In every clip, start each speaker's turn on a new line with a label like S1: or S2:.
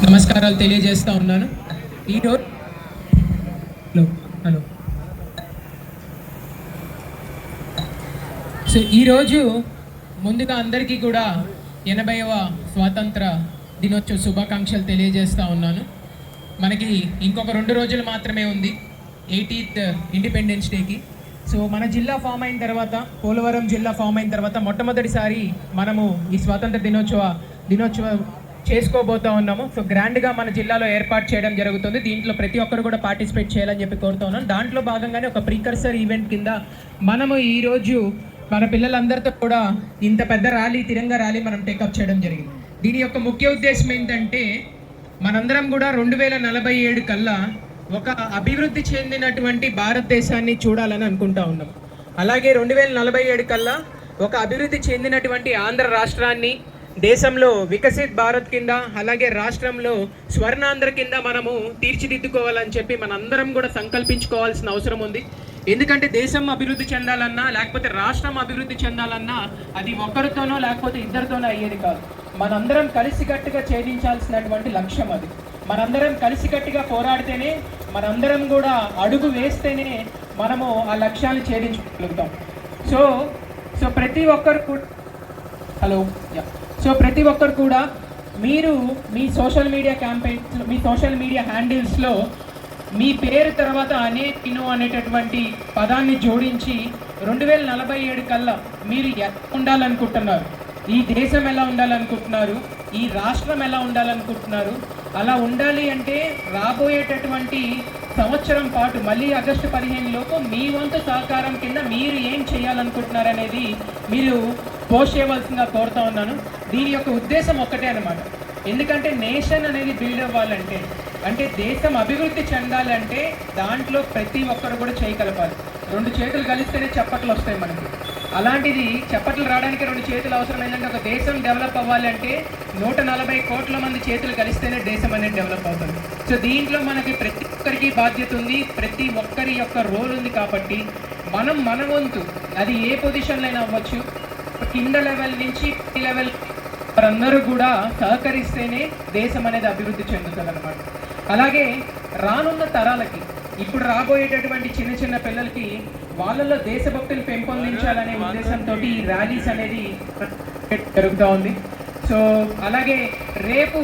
S1: నమస్కారాలు తెలియజేస్తా ఉన్నాను. ఈరోజు హలో హలో సో ఈరోజు ముందుగా అందరికీ కూడా 80వ స్వాతంత్ర దినోత్సవ శుభాకాంక్షలు తెలియజేస్తూ ఉన్నాను. మనకి ఇంకొక 2 రోజులు మాత్రమే ఉంది 80th ఇండిపెండెన్స్ డేకి. సో మన జిల్లా ఫామ్ అయిన తర్వాత, పోలవరం జిల్లా ఫామ్ అయిన తర్వాత మొట్టమొదటిసారి మనము ఈ స్వాతంత్ర దినోత్సవ చేసుకోబోతూ ఉన్నాము. సో గ్రాండ్గా మన జిల్లాలో ఏర్పాటు చేయడం జరుగుతుంది. దీంట్లో ప్రతి ఒక్కరు కూడా పార్టిసిపేట్ చేయాలని చెప్పి కోరుతూ ఉన్నాను. దాంట్లో భాగంగానే ఒక ప్రీకర్సర్ ఈవెంట్ కింద మనము ఈరోజు మన పిల్లలందరితో కూడా ఇంత పెద్ద ర్యాలీ, తిరంగ ర్యాలీ మనం టేకప్ చేయడం జరిగింది. దీని యొక్క ముఖ్య ఉద్దేశం ఏంటంటే మనందరం కూడా 2047 కల్లా ఒక అభివృద్ధి చెందినటువంటి భారతదేశాన్ని చూడాలని అనుకుంటా ఉన్నాం. అలాగే 2047 కల్లా ఒక అభివృద్ధి చెందినటువంటి ఆంధ్ర రాష్ట్రాన్ని దేశంలో వికసిత్ భారత్ కింద, అలాగే రాష్ట్రంలో స్వర్ణాంధ్ర కింద మనము తీర్చిదిద్దుకోవాలని చెప్పి మనందరం కూడా సంకల్పించుకోవాల్సిన అవసరం ఉంది. ఎందుకంటే దేశం అభివృద్ధి చెందాలన్నా, లేకపోతే రాష్ట్రం అభివృద్ధి చెందాలన్నా అది ఒకరితోనో లేకపోతే ఇద్దరితోనో అయ్యేది కాదు. మనందరం కలిసికట్టుగా ఛేదించాల్సినటువంటి లక్ష్యం అది. మనందరం కలిసికట్టుగా పోరాడితేనే, మనందరం కూడా అడుగు వేస్తేనే మనము ఆ లక్ష్యాన్ని ఛేదించగలుగుతాం. సో ప్రతి ఒక్కరు కూడా ప్రతి ఒక్కరు కూడా మీరు మీ సోషల్ మీడియా క్యాంపెయిన్స్, మీ సోషల్ మీడియా హ్యాండిల్స్లో మీ పేరు తర్వాత అనేటటువంటి పదాన్ని జోడించి 2047 కల్లా మీరు ఎలా ఉండాలనుకుంటున్నారు, ఈ దేశం ఎలా ఉండాలనుకుంటున్నారు, ఈ రాష్ట్రం ఎలా ఉండాలనుకుంటున్నారు, అలా ఉండాలి అంటే రాబోయేటటువంటి సంవత్సరం పాటు మళ్ళీ ఆగస్టు 15 లోపు మీ వంతు సహకారం కింద మీరు ఏం చేయాలనుకుంటున్నారు అనేది మీరు పోస్ట్ చేయవలసిందిగా కోరుతా ఉన్నాను. దీని యొక్క ఉద్దేశం ఒక్కటే అనమాట. ఎందుకంటే నేషన్ అనేది బిల్డ్ అవ్వాలంటే, అంటే దేశం అభివృద్ధి చెందాలంటే దాంట్లో ప్రతి ఒక్కరు కూడా చేయగలపాలి. 2 చేతులు కలిస్తేనే చప్పట్లు వస్తాయి మనకి. అలాంటిది చప్పట్లు రావడానికి 2 చేతులు అవసరం. ఏంటంటే ఒక దేశం డెవలప్ అవ్వాలి అంటే 140 కోట్ల మంది చేతులు కలిస్తేనే దేశం అనేది డెవలప్ అవుతుంది. సో దీంట్లో మనకి ప్రతి ఒక్కరికి బాధ్యత ఉంది, ప్రతి ఒక్కరి యొక్క రోల్ ఉంది. కాబట్టి మన వంతు, అది ఏ పొజిషన్లో అయినా అవ్వచ్చు, కింద లెవెల్ నుంచి ఈ లెవెల్ వారందరూ కూడా సహకరిస్తేనే దేశం అనేది అభివృద్ధి చెందుతుంది అన్నమాట. అలాగే రానున్న తరాలకి, ఇప్పుడు రాబోయేటటువంటి చిన్న పిల్లలకి వాళ్ళలో దేశభక్తులు పెంపొందించాలనే ఉద్దేశంతో ఈ ర్యాలీస్ అనేది జరుగుతూ ఉంది. సో అలాగే రేపు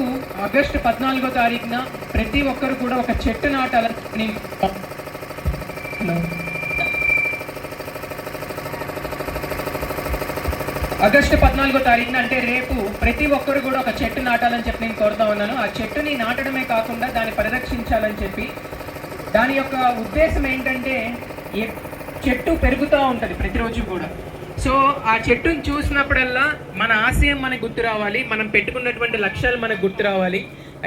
S1: ఆగస్టు 14వ తారీఖున ప్రతి ఒక్కరు కూడా ఒక చెట్టు నాటాలని ఆగస్టు 14వ తారీఖున అంటే రేపు ప్రతి ఒక్కరు కూడా ఒక చెట్టు నాటాలని చెప్పి నేను కోరుతా ఉన్నాను. ఆ చెట్టుని నాటడమే కాకుండా దాన్ని పరిరక్షించాలని చెప్పి, దాని యొక్క ఉద్దేశం ఏంటంటే చెట్టు పెరుగుతూ ఉంటుంది ప్రతిరోజు కూడా. సో ఆ చెట్టుని చూసినప్పుడల్లా మన ఆశయం మనకు గుర్తు రావాలి, మనం పెట్టుకున్నటువంటి లక్ష్యాలు మనకు గుర్తు రావాలి.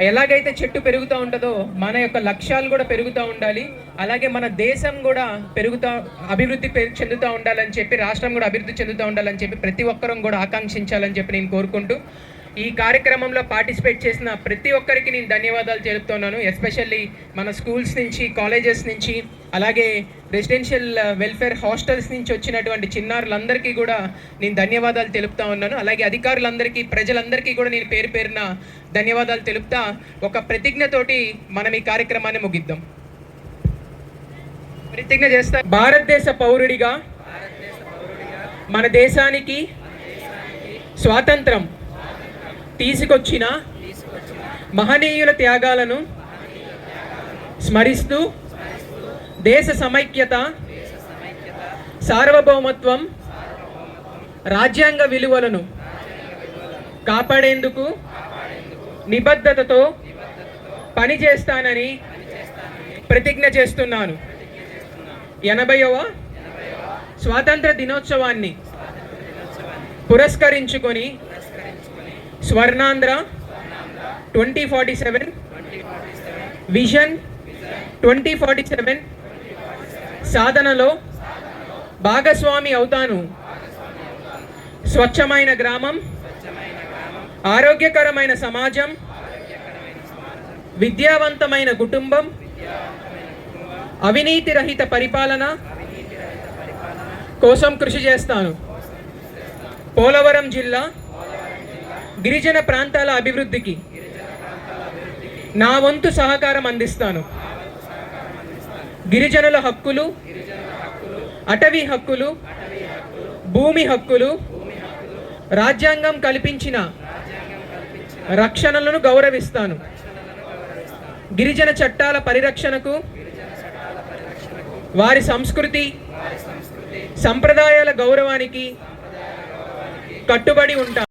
S1: ఎలాగైతే చెట్టు పెరుగుతూ ఉంటుందో మన యొక్క లక్ష్యాలు కూడా పెరుగుతూ ఉండాలి. అలాగే మన దేశం కూడా అభివృద్ధి చెందుతూ ఉండాలని చెప్పి, రాష్ట్రం కూడా అభివృద్ధి చెందుతూ ఉండాలని చెప్పి ప్రతి ఒక్కరం కూడా ఆకాంక్షించాలని చెప్పి నేను కోరుకుంటూ, ఈ కార్యక్రమంలో పార్టిసిపేట్ చేసిన ప్రతి ఒక్కరికి నేను ధన్యవాదాలు తెలుపుతున్నాను. ఎస్పెషల్లీ మన స్కూల్స్ నుంచి, కాలేజెస్ నుంచి, అలాగే రెసిడెన్షియల్ వెల్ఫేర్ హాస్టల్స్ నుంచి వచ్చినటువంటి చిన్నారులందరికీ కూడా నేను ధన్యవాదాలు తెలుపుతా ఉన్నాను. అలాగే అధికారులందరికీ, ప్రజలందరికీ కూడా నేను పేరు పేరున ధన్యవాదాలు తెలుపుతా ఒక ప్రతిజ్ఞతోటి మనం ఈ కార్యక్రమాన్ని ముగిద్దాం. ప్రతిజ్ఞ చేస్తా. భారతదేశ పౌరుడిగా మన దేశానికి స్వాతంత్రం తీసుకొచ్చిన మహనీయుల త్యాగాలను స్మరిస్తూ దేశ సమైక్యత, సార్వభౌమత్వం, రాజ్యాంగ విలువలను కాపాడేందుకు నిబద్ధతతో పనిచేస్తానని ప్రతిజ్ఞ చేస్తున్నాను. 80వ స్వాతంత్ర దినోత్సవాన్ని పురస్కరించుకొని స్వర్ణాంధ్ర 2047 విజన్ 2047 సాధనలో భాగస్వామి అవుతాను. స్వచ్ఛమైన గ్రామం, ఆరోగ్యకరమైన సమాజం, విద్యావంతమైన కుటుంబం, అవినీతి రహిత పరిపాలన కోసం కృషి చేస్తాను. పోలవరం జిల్లా గిరిజన ప్రాంతాల అభివృద్ధికి నా వంతు సహకారం అందిస్తాను. గిరిజనుల హక్కులు, అటవీ హక్కులు, భూమి హక్కులు, రాజ్యాంగం కల్పించిన రక్షణలను గౌరవిస్తాను. గిరిజన చట్టాల పరిరక్షణకు, వారి సంస్కృతి సంప్రదాయాల గౌరవానికి కట్టుబడి ఉంటాను.